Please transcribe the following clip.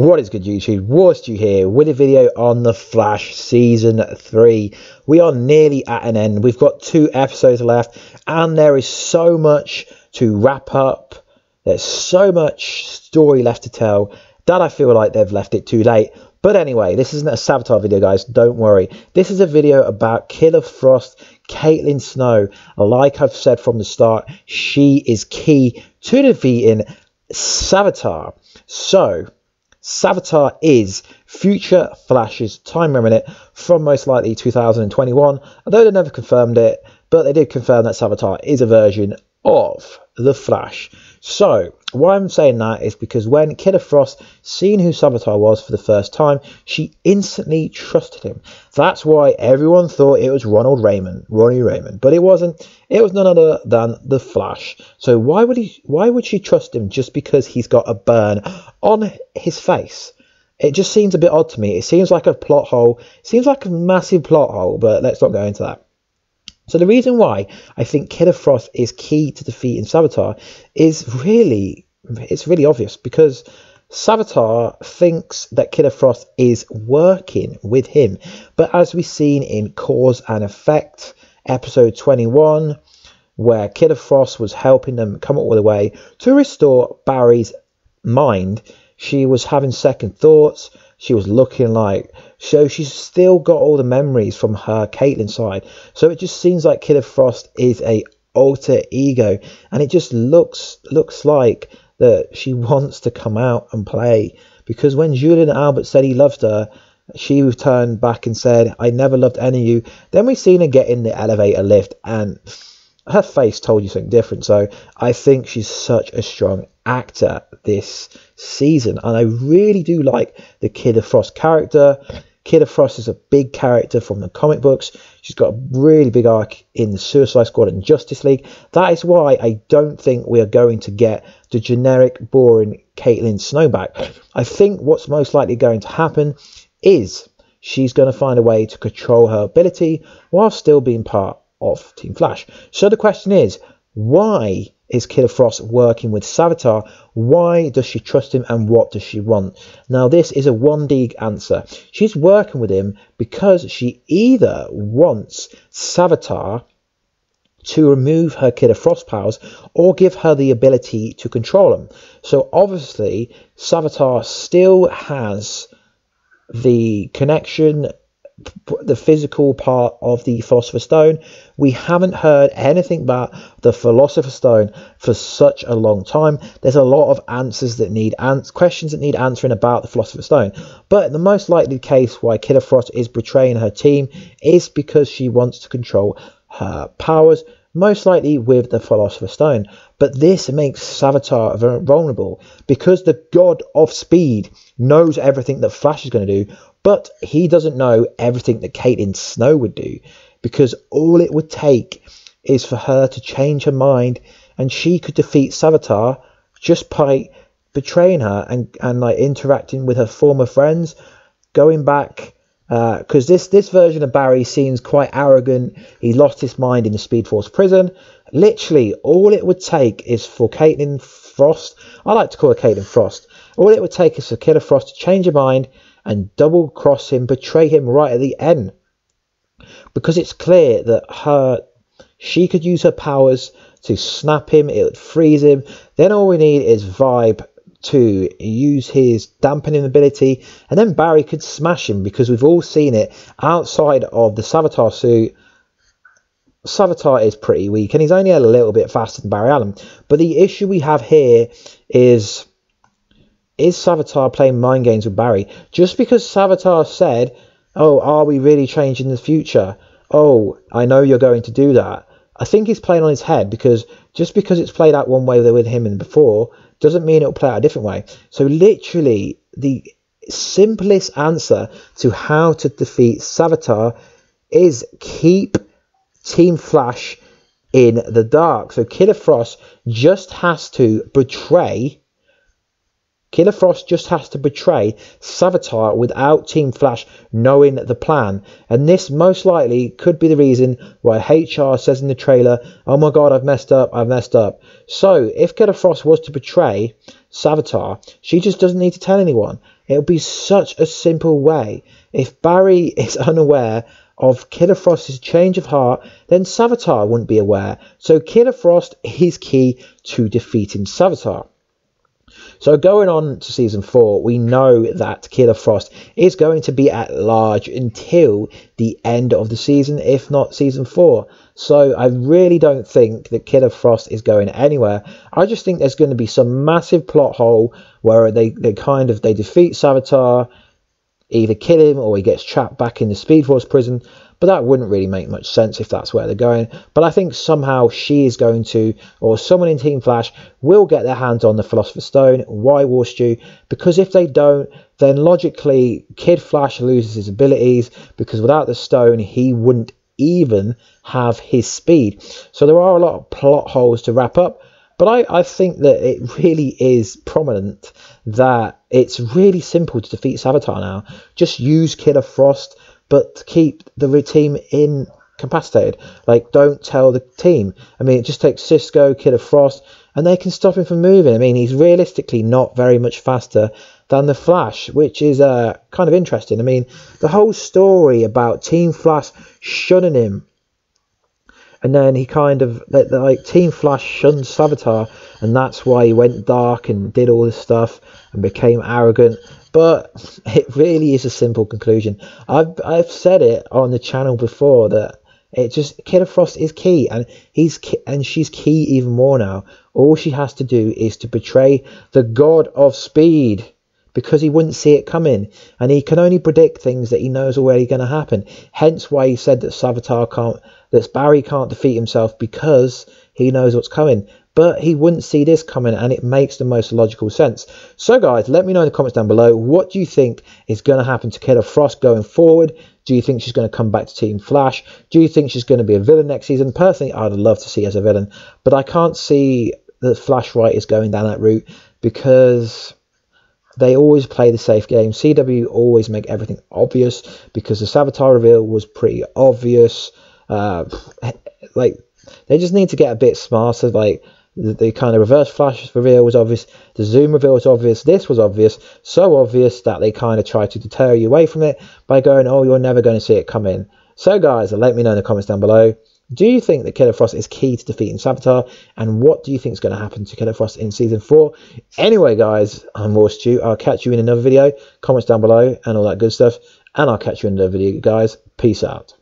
What is good, YouTube? Warstu here with a video on The Flash Season 3. We are nearly at an end. We've got 2 episodes left and there is so much to wrap up. There's so much story left to tell that I feel like they've left it too late. But anyway, this isn't a Savitar video, guys. Don't worry. This is a video about Killer Frost, Caitlin Snow. Like I've said from the start, she is key to defeating Savitar. So Savitar is future Flash's time remnant from most likely 2021, although they never confirmed it, but they did confirm that Savitar is a version of the Flash. So why I'm saying that is because when Killer Frost seen who Savitar was for the first time, she instantly trusted him. That's why everyone thought it was Ronnie Raymond, but it wasn't. It was none other than the Flash. So why would she trust him just because he's got a burn on his face? It just seems a bit odd to me. It seems like a plot hole. It seems like a massive plot hole, but let's not go into that. So the reason why I think Killer Frost is key to defeating Savitar is really obvious, because Savitar thinks that Killer Frost is working with him. But as we've seen in Cause and Effect, episode 21, where Killer Frost was helping them come up with a way to restore Barry's mind, she was having second thoughts. She was looking like, so she's still got all the memories from her Caitlin side. So it just seems like Killer Frost is a alter ego, and it just looks like that she wants to come out and play. Because when Julian Albert said he loved her, she returned back and said, "I never loved any of you." Then we seen her get in the elevator lift and her face told you something different. So I think she's such a strong actor this season, and I really do like the Killer Frost character. Killer Frost is a big character from the comic books. She's got a really big arc in the Suicide Squad and Justice League. That is why I don't think we are going to get the generic, boring Caitlin Snow back. I think what's most likely going to happen is she's going to find a way to control her ability while still being part of Team Flash. So the question is, why is Killer Frost working with Savitar? Why does she trust him, and what does she want? Now this is a 1D answer. She's working with him because she either wants Savitar to remove her Killer Frost powers or give her the ability to control them. So obviously Savitar still has the connection, the physical part of the Philosopher's Stone. We haven't heard anything about the Philosopher's Stone for such a long time. There's a lot of answers that need questions that need answering about the Philosopher's Stone. But the most likely case why Killer Frost is betraying her team is because she wants to control her powers, most likely with the Philosopher's Stone. But this makes Savitar vulnerable because the God of Speed knows everything that Flash is going to do, but he doesn't know everything that Caitlin Snow would do, because all it would take is for her to change her mind and she could defeat Savitar just by betraying her and like interacting with her former friends, going back. Because this version of Barry seems quite arrogant. He lost his mind in the Speed Force prison. Literally, all it would take is for Caitlin Frost, I like to call her Caitlin Frost, all it would take is for Killer Frost to change her mind and double cross him, betray him right at the end. Because it's clear that she could use her powers to snap him, it would freeze him. Then all we need is Vibe to use his dampening ability, and then Barry could smash him, because we've all seen it outside of the Savitar suit. Savitar is pretty weak and he's only a little bit faster than Barry Allen. But the issue we have here is Savitar playing mind games with Barry? Just because Savitar said, "Oh, are we really changing the future? Oh, I know you're going to do that." I think he's playing on his head, because just because it's played out one way with him and before doesn't mean it'll play out a different way. So literally the simplest answer to how to defeat Savitar is keep Team Flash in the dark. So Killer Frost just has to betray Savitar without Team Flash knowing the plan. And this most likely could be the reason why HR says in the trailer, "Oh my god, I've messed up. So if Killer Frost was to betray Savitar. She just doesn't need to tell anyone. It'll be such a simple way. If Barry is unaware of Killer Frost's change of heart, then Savitar wouldn't be aware. So Killer Frost is key to defeating Savitar. So going on to season 4, we know that Killer Frost is going to be at large until the end of the season, if not season 4. So I really don't think that Killer Frost is going anywhere. I just think there's going to be some massive plot hole where they defeat Savitar, either kill him or he gets trapped back in the Speed Force prison. But that wouldn't really make much sense if that's where they're going. But I think somehow she is going to, or someone in Team Flash will get their hands on the Philosopher's Stone. Why Warstu? Because if they don't, then logically Kid Flash loses his abilities, because without the stone he wouldn't even have his speed. So there are a lot of plot holes to wrap up. But I think that it really is prominent that it's really simple to defeat Savitar now. Just use Killer Frost, but keep the team incapacitated. Like, don't tell the team. I mean, it just takes Cisco, Killer Frost, and they can stop him from moving. I mean, he's realistically not very much faster than the Flash, which is kind of interesting. I mean, the whole story about Team Flash shunning him, and then he kind of, like, Team Flash shunned Savitar, and that's why he went dark and did all this stuff and became arrogant. But it really is a simple conclusion. I've said it on the channel before that it just, Killer Frost is key, and she's key even more now. All she has to do is to betray the God of Speed, because he wouldn't see it coming, and he can only predict things that he knows already going to happen. Hence why he said that Barry can't defeat himself, because he knows what's coming. But he wouldn't see this coming, and it makes the most logical sense. So guys, let me know in the comments down below, what do you think is going to happen to Killer Frost going forward? Do you think she's going to come back to Team Flash? Do you think she's going to be a villain next season? Personally, I'd love to see her as a villain, but I can't see that Flash writers going down that route, because they always play the safe game. CW always make everything obvious, because the Savitar reveal was pretty obvious. Like, they just need to get a bit smarter. Like, the kind of reverse Flash reveal was obvious, the Zoom reveal was obvious, this was obvious, so obvious that they kind of try to deter you away from it by going, oh, you're never going to see it come in. So guys, let me know in the comments down below, do you think that Killer Frost is key to defeating Savitar, and what do you think is going to happen to Killer Frost in season 4? Anyway guys, I'm Warstu. I'll catch you in another video, comments down below and all that good stuff, and I'll catch you in another video guys. Peace out.